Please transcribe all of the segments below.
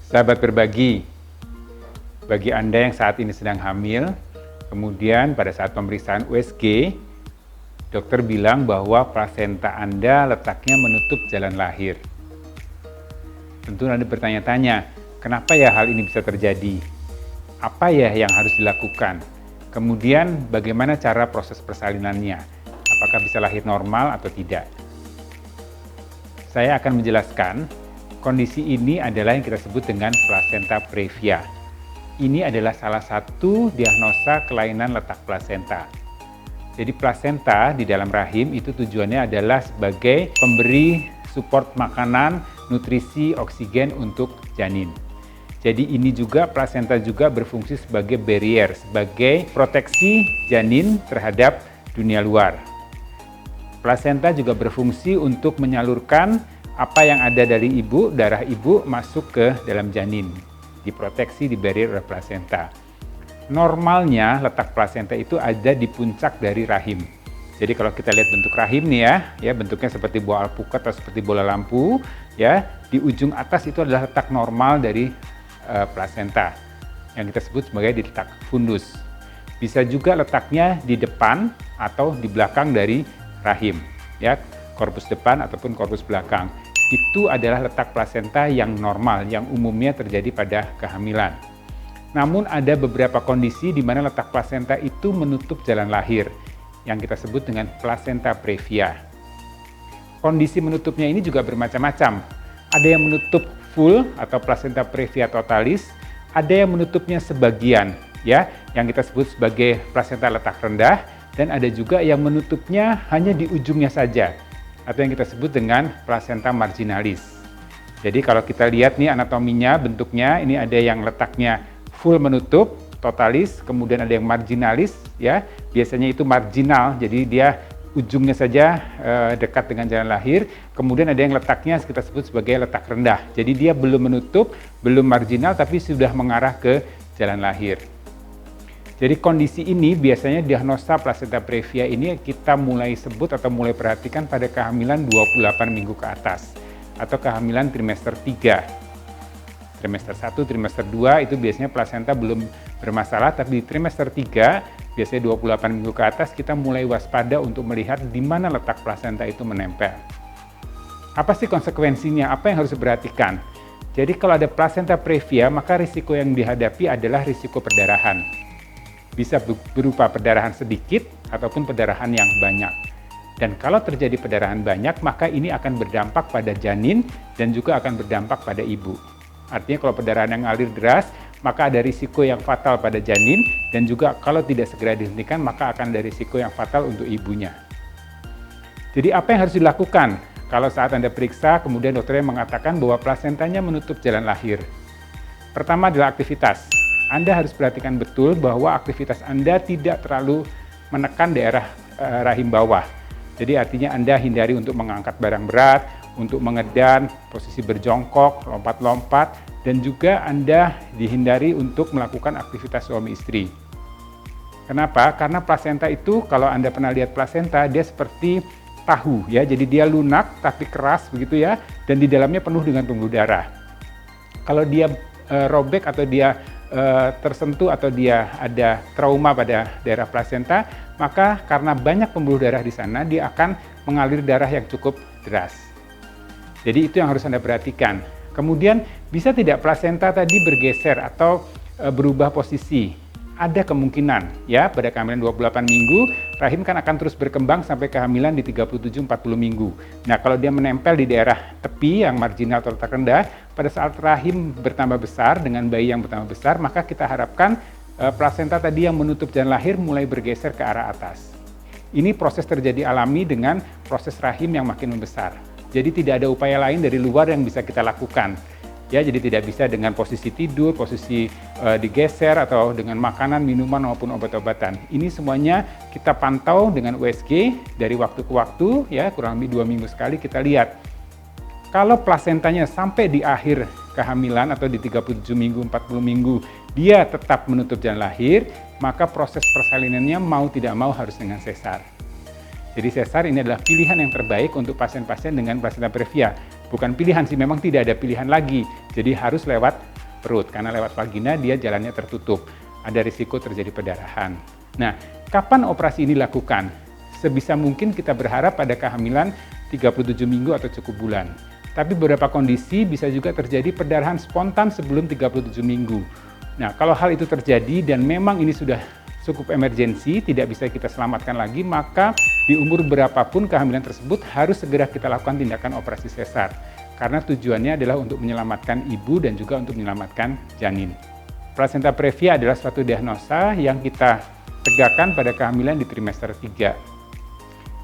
Sahabat berbagi, bagi Anda yang saat ini sedang hamil, kemudian pada saat pemeriksaan USG, dokter bilang bahwa plasenta Anda letaknya menutup jalan lahir. Tentu Anda bertanya-tanya, kenapa ya hal ini bisa terjadi? Apa ya yang harus dilakukan? Kemudian bagaimana cara proses persalinannya? Apakah bisa lahir normal atau tidak? Saya akan menjelaskan. Kondisi ini adalah yang kita sebut dengan placenta previa. Ini adalah salah satu diagnosa kelainan letak plasenta. Jadi plasenta di dalam rahim itu tujuannya adalah sebagai pemberi support makanan, nutrisi, oksigen untuk janin. Jadi ini juga plasenta juga berfungsi sebagai barrier, sebagai proteksi janin terhadap dunia luar. Plasenta juga berfungsi untuk menyalurkan apa yang ada dari ibu, darah ibu masuk ke dalam janin, diproteksi di barrier oleh plasenta. Normalnya letak plasenta itu ada di puncak dari rahim. Jadi kalau kita lihat bentuk rahim nih ya bentuknya seperti bola alpukat atau seperti bola lampu, ya di ujung atas itu adalah letak normal dari plasenta yang kita sebut sebagai di letak fundus. Bisa juga letaknya di depan atau di belakang dari rahim, ya korpus depan ataupun korpus belakang. Itu adalah letak plasenta yang normal, yang umumnya terjadi pada kehamilan. Namun ada beberapa kondisi di mana letak plasenta itu menutup jalan lahir, yang kita sebut dengan placenta previa. Kondisi menutupnya ini juga bermacam-macam. Ada yang menutup full atau placenta previa totalis, ada yang menutupnya sebagian, ya, yang kita sebut sebagai placenta letak rendah, dan ada juga yang menutupnya hanya di ujungnya saja, atau yang kita sebut dengan placenta marginalis. Jadi kalau kita lihat nih anatominya, bentuknya, ini ada yang letaknya full menutup, totalis, kemudian ada yang marginalis, ya. Biasanya itu marginal, jadi dia ujungnya saja dekat dengan jalan lahir. Kemudian ada yang letaknya kita sebut sebagai letak rendah. Jadi dia belum menutup, belum marginal, tapi sudah mengarah ke jalan lahir. Jadi kondisi ini biasanya diagnosa placenta previa ini kita mulai sebut atau mulai perhatikan pada kehamilan 28 minggu ke atas atau kehamilan trimester 3. Trimester 1, trimester 2 itu biasanya plasenta belum bermasalah, tapi di trimester 3 biasanya 28 minggu ke atas kita mulai waspada untuk melihat di mana letak plasenta itu menempel. Apa sih konsekuensinya? Apa yang harus diperhatikan? Jadi kalau ada placenta previa, maka risiko yang dihadapi adalah risiko perdarahan. Bisa berupa perdarahan sedikit ataupun perdarahan yang banyak. Dan kalau terjadi perdarahan banyak, maka ini akan berdampak pada janin dan juga akan berdampak pada ibu. Artinya kalau perdarahan yang ngalir deras, maka ada risiko yang fatal pada janin, dan juga kalau tidak segera dihentikan, maka akan ada risiko yang fatal untuk ibunya. Jadi apa yang harus dilakukan? Kalau saat Anda periksa, kemudian dokternya mengatakan bahwa plasentanya menutup jalan lahir. Pertama adalah aktivitas. Anda harus perhatikan betul bahwa aktivitas Anda tidak terlalu menekan daerah rahim bawah. Jadi artinya Anda hindari untuk mengangkat barang berat, untuk mengedan, posisi berjongkok, lompat-lompat, dan juga Anda dihindari untuk melakukan aktivitas suami istri. Kenapa? Karena plasenta itu, kalau Anda pernah lihat plasenta, dia seperti tahu, ya. Jadi dia lunak tapi keras begitu ya, dan di dalamnya penuh dengan pembuluh darah. Kalau dia robek atau dia tersentuh atau dia ada trauma pada daerah plasenta, maka karena banyak pembuluh darah di sana, dia akan mengalir darah yang cukup deras. Jadi itu yang harus Anda perhatikan. Kemudian bisa tidak plasenta tadi bergeser atau berubah posisi? Ada kemungkinan, ya, pada kehamilan 28 minggu, rahim kan akan terus berkembang sampai kehamilan di 37-40 minggu. Nah, kalau dia menempel di daerah tepi yang marginal atau letak rendah, pada saat rahim bertambah besar dengan bayi yang bertambah besar, maka kita harapkan plasenta tadi yang menutup jalan lahir mulai bergeser ke arah atas. Ini proses terjadi alami dengan proses rahim yang makin membesar. Jadi tidak ada upaya lain dari luar yang bisa kita lakukan. Ya, jadi tidak bisa dengan posisi tidur, posisi digeser, atau dengan makanan, minuman, maupun obat-obatan. Ini semuanya kita pantau dengan USG dari waktu ke waktu, ya, kurang lebih 2 minggu sekali kita lihat. Kalau plasentanya sampai di akhir kehamilan atau di 37 minggu, 40 minggu, dia tetap menutup jalan lahir, maka proses persalinannya mau tidak mau harus dengan sesar. Jadi sesar ini adalah pilihan yang terbaik untuk pasien-pasien dengan plasenta previa. Bukan pilihan sih, memang tidak ada pilihan lagi. Jadi harus lewat perut, karena lewat vagina dia jalannya tertutup, ada risiko terjadi perdarahan. Nah, kapan operasi ini dilakukan? Sebisa mungkin kita berharap pada kehamilan 37 minggu atau cukup bulan. Tapi beberapa kondisi bisa juga terjadi perdarahan spontan sebelum 37 minggu. Nah, kalau hal itu terjadi dan memang ini sudah cukup emergensi, tidak bisa kita selamatkan lagi, maka di umur berapapun kehamilan tersebut harus segera kita lakukan tindakan operasi sesar. Karena tujuannya adalah untuk menyelamatkan ibu dan juga untuk menyelamatkan janin. Plasenta previa adalah suatu diagnosa yang kita tegakkan pada kehamilan di trimester 3.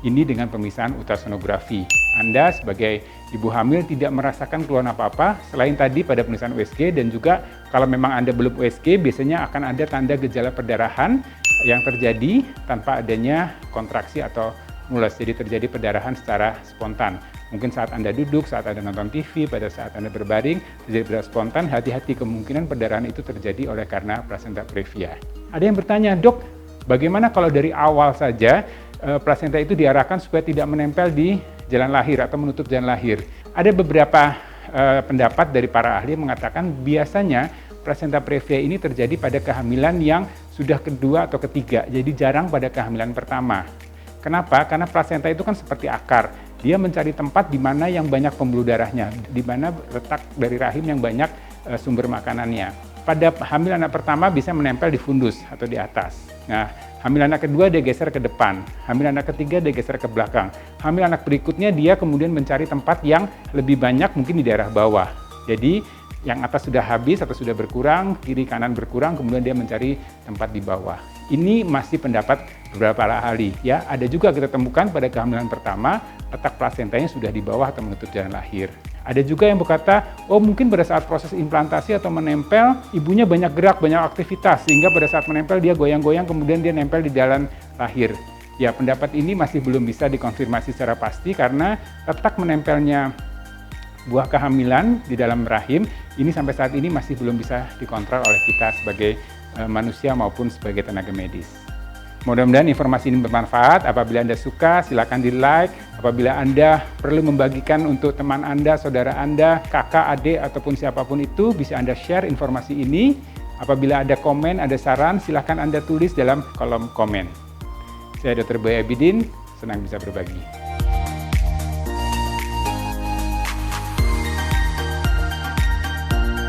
Ini dengan pemisahan ultrasonografi. Anda sebagai ibu hamil tidak merasakan keluhan apa-apa selain tadi pada pemeriksaan USG, dan juga kalau memang Anda belum USG biasanya akan ada tanda gejala perdarahan yang terjadi tanpa adanya kontraksi atau mulus. Jadi terjadi perdarahan secara spontan. Mungkin saat Anda duduk, saat Anda nonton TV, pada saat Anda berbaring, terjadi perdarahan spontan. Hati-hati, kemungkinan perdarahan itu terjadi oleh karena plasenta previa. Ada yang bertanya, dok, bagaimana kalau dari awal saja plasenta itu diarahkan supaya tidak menempel di jalan lahir atau menutup jalan lahir? Ada beberapa pendapat dari para ahli yang mengatakan biasanya plasenta previa ini terjadi pada kehamilan yang sudah kedua atau ketiga, jadi jarang pada kehamilan pertama. Kenapa? Karena plasenta itu kan seperti akar, dia mencari tempat di mana yang banyak pembuluh darahnya, di mana letak dari rahim yang banyak sumber makanannya. Pada hamil anak pertama bisa menempel di fundus atau di atas. Nah, hamil anak kedua dia geser ke depan, hamil anak ketiga dia geser ke belakang. Hamil anak berikutnya dia kemudian mencari tempat yang lebih banyak mungkin di daerah bawah. Jadi yang atas sudah habis atau sudah berkurang, kiri kanan berkurang, kemudian dia mencari tempat di bawah. Ini masih pendapat beberapa ahli. Ya, ada juga kita temukan pada kehamilan pertama letak plasentanya sudah di bawah atau menutup jalan lahir. Ada juga yang berkata, oh mungkin pada saat proses implantasi atau menempel, ibunya banyak gerak, banyak aktivitas, sehingga pada saat menempel dia goyang-goyang, kemudian dia nempel di jalan lahir. Ya, pendapat ini masih belum bisa dikonfirmasi secara pasti karena letak menempelnya buah kehamilan di dalam rahim, ini sampai saat ini masih belum bisa dikontrol oleh kita sebagai manusia maupun sebagai tenaga medis. Mudah-mudahan informasi ini bermanfaat. Apabila Anda suka, silakan di-like. Apabila Anda perlu membagikan untuk teman Anda, saudara Anda, kakak, adik, ataupun siapapun itu, bisa Anda share informasi ini. Apabila ada komen, ada saran, silakan Anda tulis dalam kolom komen. Saya Dr. Boy Abidin, senang bisa berbagi.